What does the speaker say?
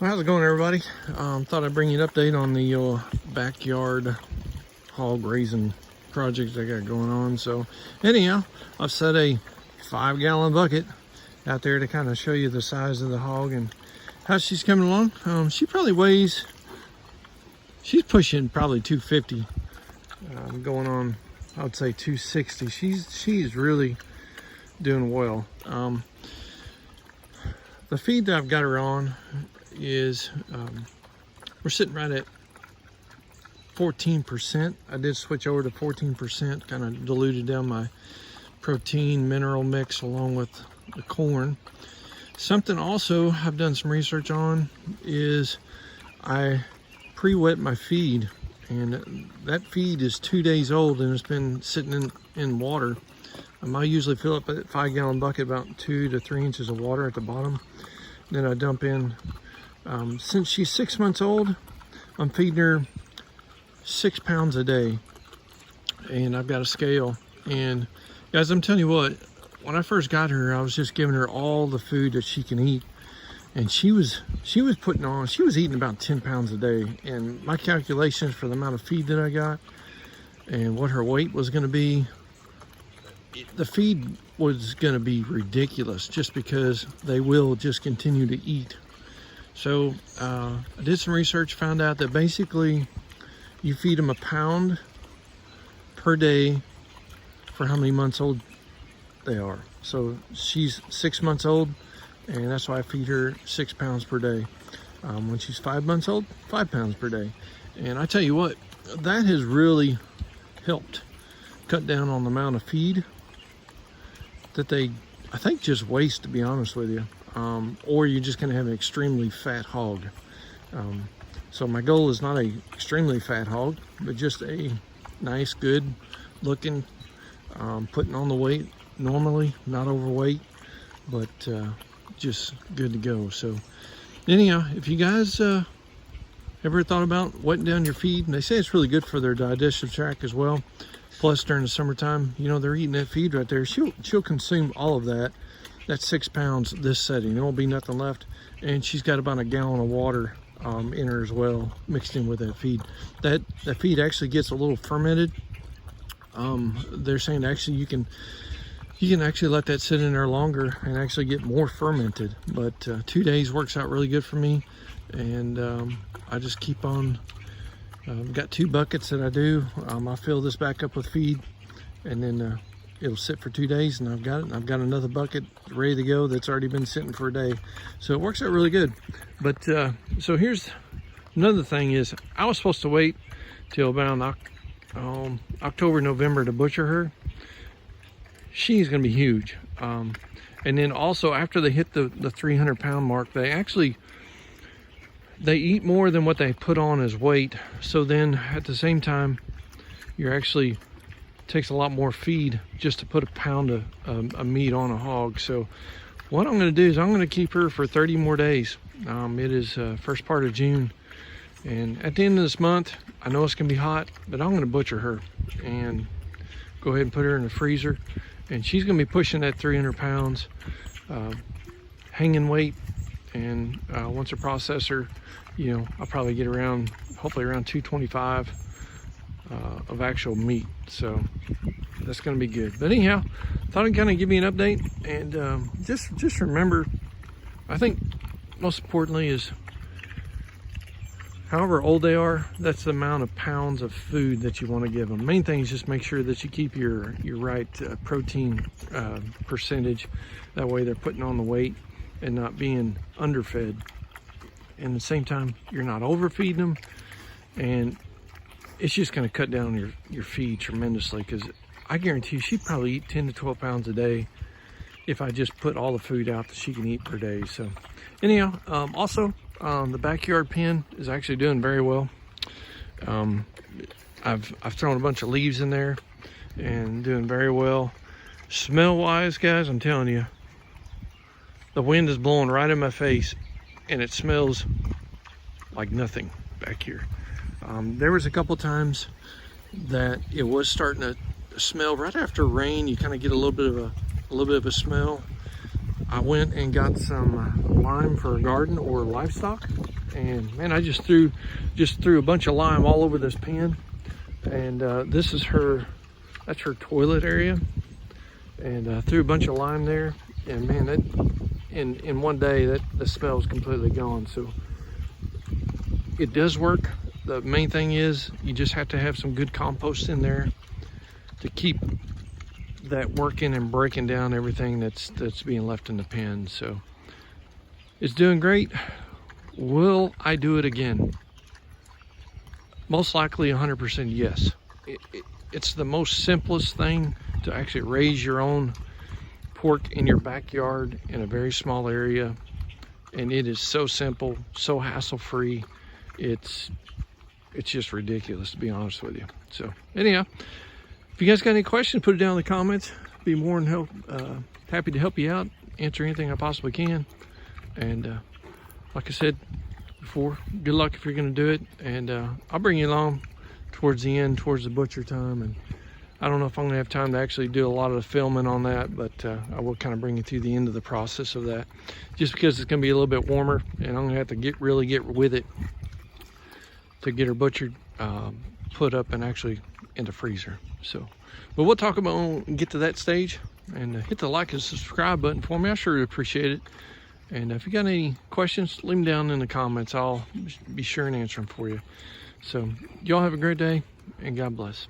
Well, how's it going, everybody? Thought I'd bring you an update on the backyard hog raising project I got going on. So anyhow, I've set a 5-gallon bucket out there to kind of show you the size of the hog and how she's coming along. She probably weighs, she's pushing probably 250, going on, I would say 260. She's really doing well. The feed that I've got her on is we're sitting right at 14%. I did switch over to 14%, kind of diluted down my protein mineral mix along with the corn. Something also I've done some research on is I pre-wet my feed, and that feed is 2 days old and it's been sitting in water. I usually fill up a 5-gallon bucket about 2 to 3 inches of water at the bottom. Then I dump in, since she's 6 months old, I'm feeding her 6 pounds a day. And I've got a scale. And guys, I'm telling you what, when I first got her, I was just giving her all the food that she can eat. And she was eating about 10 pounds a day. And my calculations for the amount of feed that I got and what her weight was gonna be, the feed was going to be ridiculous just because they will just continue to eat. So I did some research, found out that basically you feed them 1 pound per day for how many months old they are. So she's 6 months old, and that's why I feed her 6 pounds per day. When she's 5 months old, 5 pounds per day. And I tell you what, that has really helped cut down on the amount of feed that they, I think, just waste, to be honest with you. Or you're just gonna have an extremely fat hog. So my goal is not a extremely fat hog, but just a nice, good looking, putting on the weight normally, not overweight, but just good to go. So anyhow, if you guys ever thought about wetting down your feed, and they say it's really good for their digestive tract as well. Plus, during the summertime, you know, they're eating that feed right there. She'll consume all of that. That's 6 pounds this setting. There won't be nothing left. And she's got about 1 gallon of water in her as well, mixed in with that feed. That feed actually gets a little fermented. They're saying actually you can actually let that sit in there longer and actually get more fermented. But 2 days works out really good for me. And I just keep on. I've got 2 buckets that I do. I fill this back up with feed, and then it'll sit for 2 days, and I've got it. And I've got another bucket ready to go that's already been sitting for a day. So it works out really good. But so here's another thing is I was supposed to wait till about October, November to butcher her. She's gonna be huge. And then also after they hit the 300-pound mark, they eat more than what they put on as weight. So then at the same time, you're actually takes a lot more feed just to put 1 pound of meat on a hog. So what I'm going to do is I'm going to keep her for 30 more days. It is first part of June, and at the end of this month, I know it's going to be hot, but I'm going to butcher her and go ahead and put her in the freezer. And she's going to be pushing that 300 pounds hanging weight. And once I process her, you know, I'll probably get around, hopefully around 225 of actual meat. So that's going to be good. But anyhow, thought I'd kind of give you an update. And just remember, I think most importantly is however old they are, that's the amount of pounds of food that you want to give them. Main thing is just make sure that you keep your right protein percentage. That way they're putting on the weight and not being underfed. And at the same time, you're not overfeeding them, and it's just going to cut down your feed tremendously, because I guarantee you she'd probably eat 10 to 12 pounds a day if I just put all the food out that she can eat per day. So anyhow, also the backyard pen is actually doing very well. I've thrown a bunch of leaves in there and doing very well. Smell wise, guys, I'm telling you, the wind is blowing right in my face, and it smells like nothing back here. There was a couple times that it was starting to smell right after rain. You kind of get a little bit of a smell. I went and got some lime for a garden or livestock, and man, I just threw a bunch of lime all over this pen. And this is that's her toilet area, and threw a bunch of lime there, and man, that in one day the smell is completely gone. So it does work. The main thing is you just have to have some good compost in there to keep that working and breaking down everything that's being left in the pen. So it's doing great. Will I do it again? Most likely 100% yes. It's the most simplest thing to actually raise your own pork in your backyard in a very small area, and it is so simple, so hassle-free. It's just ridiculous, to be honest with you. So anyhow, if you guys got any questions, put it down in the comments. Be more than happy to help you out, answer anything I possibly can. And like I said before, good luck if you're going to do it. And I'll bring you along towards the end, towards the butcher time. And I don't know if I'm going to have time to actually do a lot of the filming on that, but I will kind of bring you through the end of the process of that, just because it's going to be a little bit warmer, and I'm going to have to really get with it to get her butchered, put up, and actually in the freezer. So, but we'll talk about when we get to that stage. And hit the like and subscribe button for me. I sure appreciate it. And if you got any questions, leave them down in the comments. I'll be sure and answer them for you. So y'all have a great day, and God bless.